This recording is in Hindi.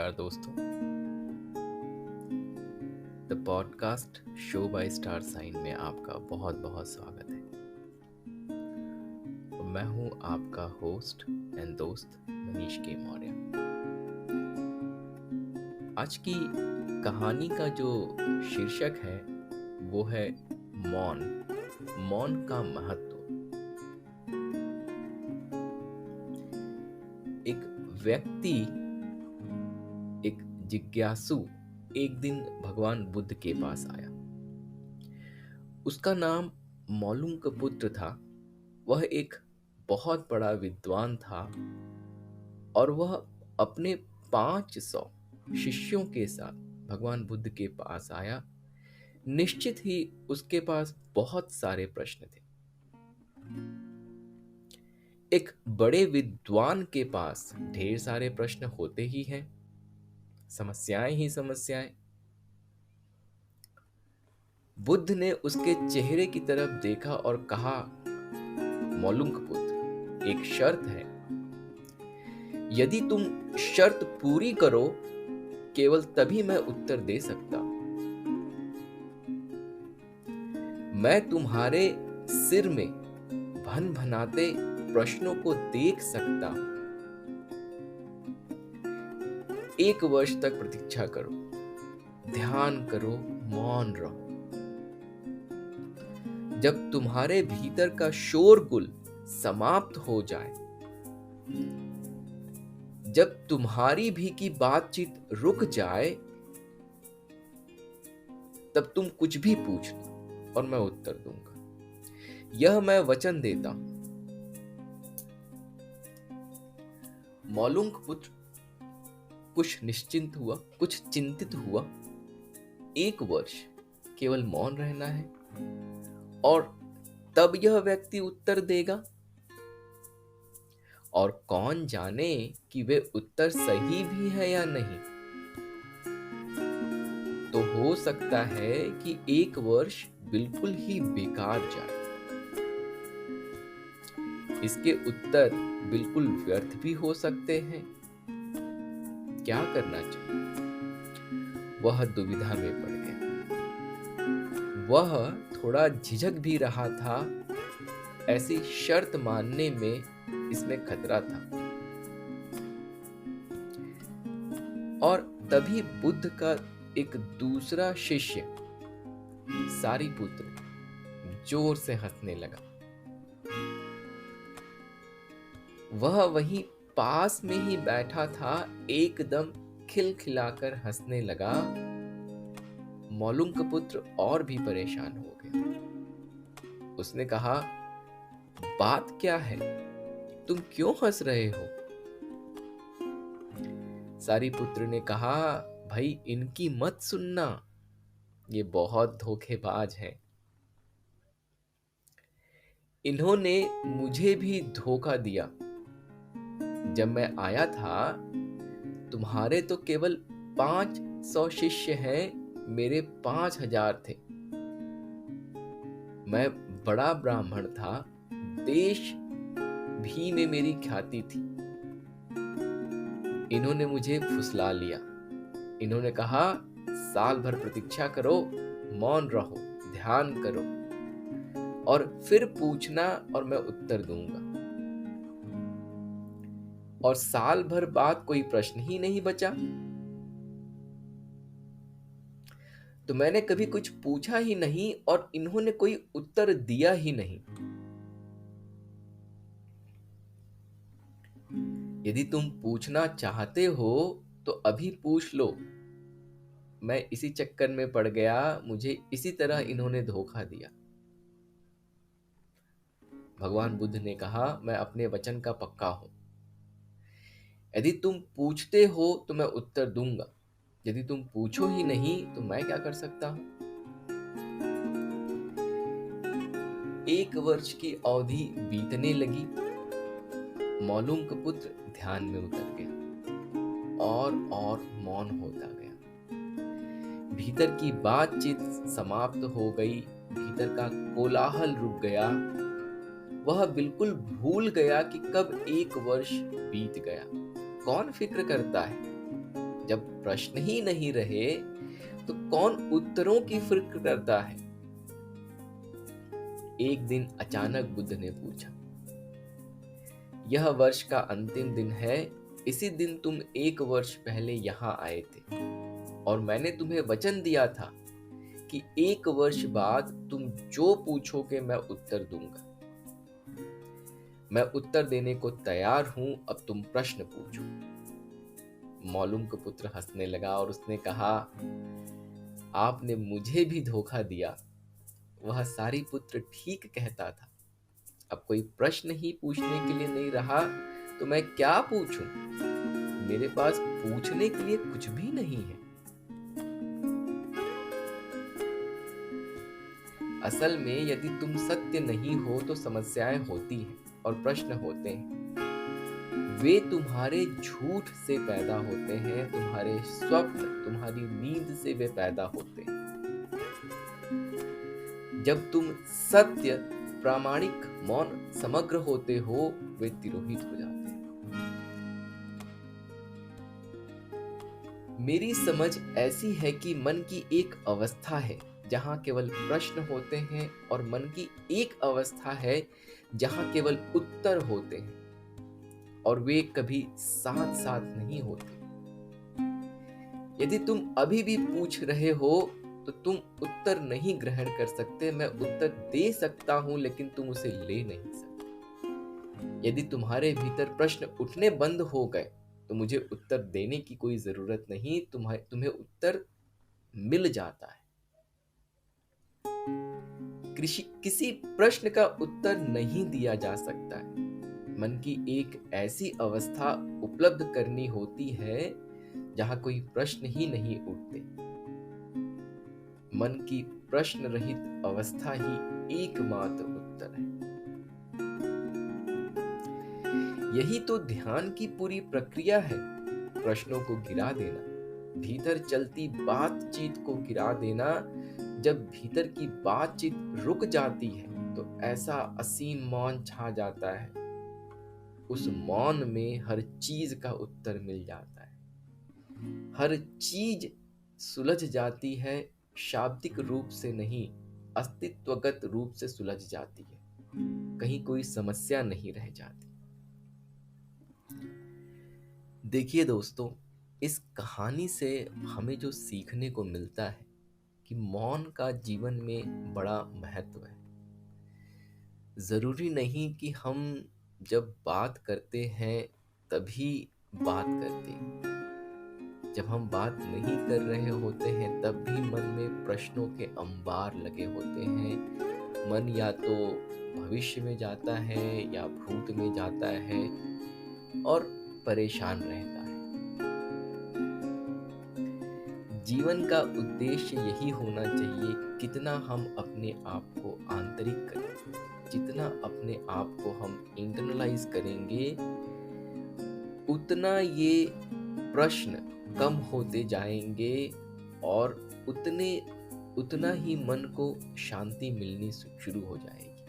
नमस्कार दोस्तों। The podcast show by star sign में आपका बहुत बहुत स्वागत है। मैं हूं आपका होस्ट एंड दोस्त मनीष के मौर्य। आज की कहानी का जो शीर्षक है वो है मौन। मौन का महत्व। एक व्यक्ति, एक जिज्ञासु एक दिन भगवान बुद्ध के पास आया। उसका नाम मौलुंकपुत्र था। वह एक बहुत बड़ा विद्वान था और वह अपने 500 शिष्यों के साथ भगवान बुद्ध के पास आया। निश्चित ही उसके पास बहुत सारे प्रश्न थे। एक बड़े विद्वान के पास ढेर सारे प्रश्न होते ही हैं, समस्याएं ही समस्याएं। बुद्ध ने उसके चेहरे की तरफ देखा और कहा, मौलुंकपुत्र, एक शर्त है। यदि तुम शर्त पूरी करो, केवल तभी मैं उत्तर दे सकता। मैं तुम्हारे सिर में भनभनाते प्रश्नों को देख सकता हूं। 1 वर्ष तक प्रतीक्षा करो, ध्यान करो, मौन रहो। जब तुम्हारे भीतर का शोरगुल समाप्त हो जाए, जब तुम्हारी भी की बातचीत रुक जाए, तब तुम कुछ भी पूछना और मैं उत्तर दूंगा। यह मैं वचन देता हूं। मौलुंकपुत्र कुछ निश्चिंत हुआ, कुछ चिंतित हुआ। 1 वर्ष केवल मौन रहना है और तब यह व्यक्ति उत्तर देगा। और कौन जाने कि वे उत्तर सही भी है या नहीं। तो हो सकता है कि 1 वर्ष बिल्कुल ही बेकार जाए। इसके उत्तर बिल्कुल व्यर्थ भी हो सकते हैं। क्या करना चाहिए? वह दुविधा में पड़ गया। वह थोड़ा झिझक भी रहा था। ऐसी शर्त मानने में इसमें खतरा था। और तभी बुद्ध का एक दूसरा शिष्य सारिपुत्र जोर से हंसने लगा। वह वहीं पास में ही बैठा था, एकदम खिलखिलाकर हंसने लगा। मौलुंकपुत्र और भी परेशान हो गया। उसने कहा, बात क्या है? तुम क्यों हंस रहे हो? सारिपुत्र ने कहा, भाई इनकी मत सुनना, ये बहुत धोखेबाज हैं। इन्होंने मुझे भी धोखा दिया। जब मैं आया था, तुम्हारे तो केवल 500 शिष्य हैं, मेरे 5000 थे। मैं बड़ा ब्राह्मण था, देश भी में मेरी ख्याति थी। इन्होंने मुझे फुसला लिया। इन्होंने कहा, साल भर प्रतीक्षा करो, मौन रहो, ध्यान करो और फिर पूछना और मैं उत्तर दूंगा। और साल भर बाद कोई प्रश्न ही नहीं बचा। तो मैंने कभी कुछ पूछा ही नहीं और इन्होंने कोई उत्तर दिया ही नहीं। यदि तुम पूछना चाहते हो तो अभी पूछ लो। मैं इसी चक्कर में पड़ गया, मुझे इसी तरह इन्होंने धोखा दिया। भगवान बुद्ध ने कहा, मैं अपने वचन का पक्का हूं। यदि तुम पूछते हो तो मैं उत्तर दूंगा। यदि तुम पूछो ही नहीं तो मैं क्या कर सकता हूं? 1 वर्ष की अवधि बीतने लगी। मौलुंकपुत्र ध्यान में उतर गया और मौन होता गया। भीतर की बातचीत समाप्त हो गई। भीतर का कोलाहल रुक गया। वह बिल्कुल भूल गया कि कब 1 वर्ष बीत गया। कौन फिक्र करता है जब प्रश्न ही नहीं रहे तो कौन उत्तरों की फिक्र करता है? एक दिन अचानक बुद्ध ने पूछा, यह वर्ष का अंतिम दिन है। इसी दिन तुम 1 वर्ष पहले यहाँ आए थे और मैंने तुम्हें वचन दिया था कि 1 वर्ष बाद तुम जो पूछोगे मैं उत्तर दूंगा। मैं उत्तर देने को तैयार हूं, अब तुम प्रश्न पूछो। मौलुम का पुत्र हंसने लगा और उसने कहा, आपने मुझे भी धोखा दिया। वह सारी पुत्र ठीक कहता था। अब कोई प्रश्न ही पूछने के लिए नहीं रहा तो मैं क्या पूछूं? मेरे पास पूछने के लिए कुछ भी नहीं है। असल में यदि तुम सत्य नहीं हो तो समस्याएं होती हैं और प्रश्न होते हैं। वे तुम्हारे झूठ से पैदा होते हैं, तुम्हारे स्वप्न, तुम्हारी नींद से वे पैदा होते हैं। जब तुम सत्य, प्रामाणिक, मौन, समग्र होते हो, वे तिरोहित हो जाते हैं। मेरी समझ ऐसी है कि मन की एक अवस्था है जहां केवल प्रश्न होते हैं और मन की एक अवस्था है जहां केवल उत्तर होते हैं और वे कभी साथ साथ नहीं होते। यदि तुम अभी भी पूछ रहे हो तो तुम उत्तर नहीं ग्रहण कर सकते। मैं उत्तर दे सकता हूं लेकिन तुम उसे ले नहीं सकते। यदि तुम्हारे भीतर प्रश्न उठने बंद हो गए तो मुझे उत्तर देने की कोई जरूरत नहीं, तुम्हें उत्तर मिल जाता है। किसी प्रश्न का उत्तर नहीं दिया जा सकता है। मन की एक ऐसी अवस्था उपलब्ध करनी होती है जहां कोई प्रश्न ही नहीं उठते। मन की प्रश्न रहित अवस्था ही एकमात्र उत्तर है। यही तो ध्यान की पूरी प्रक्रिया है। प्रश्नों को गिरा देना, भीतर चलती बातचीत को गिरा देना। जब भीतर की बातचीत रुक जाती है तो ऐसा असीम मौन छा जाता है। उस मौन में हर चीज का उत्तर मिल जाता है। हर चीज सुलझ जाती है, शाब्दिक रूप से नहीं, अस्तित्वगत रूप से सुलझ जाती है। कहीं कोई समस्या नहीं रह जाती। देखिए दोस्तों, इस कहानी से हमें जो सीखने को मिलता है कि मौन का जीवन में बड़ा महत्व है। जरूरी नहीं कि हम जब बात करते हैं तभी बात करते हैं। जब हम बात नहीं कर रहे होते हैं तब भी मन में प्रश्नों के अंबार लगे होते हैं। मन या तो भविष्य में जाता है या भूत में जाता है और परेशान रहता है। जीवन का उद्देश्य यही होना चाहिए, कितना हम अपने आप को आंतरिक करें, जितना अपने आप को हम इंटरनलाइज करेंगे, उतना ये प्रश्न कम होते जाएंगे और उतना ही मन को शांति मिलनी शुरू हो जाएगी।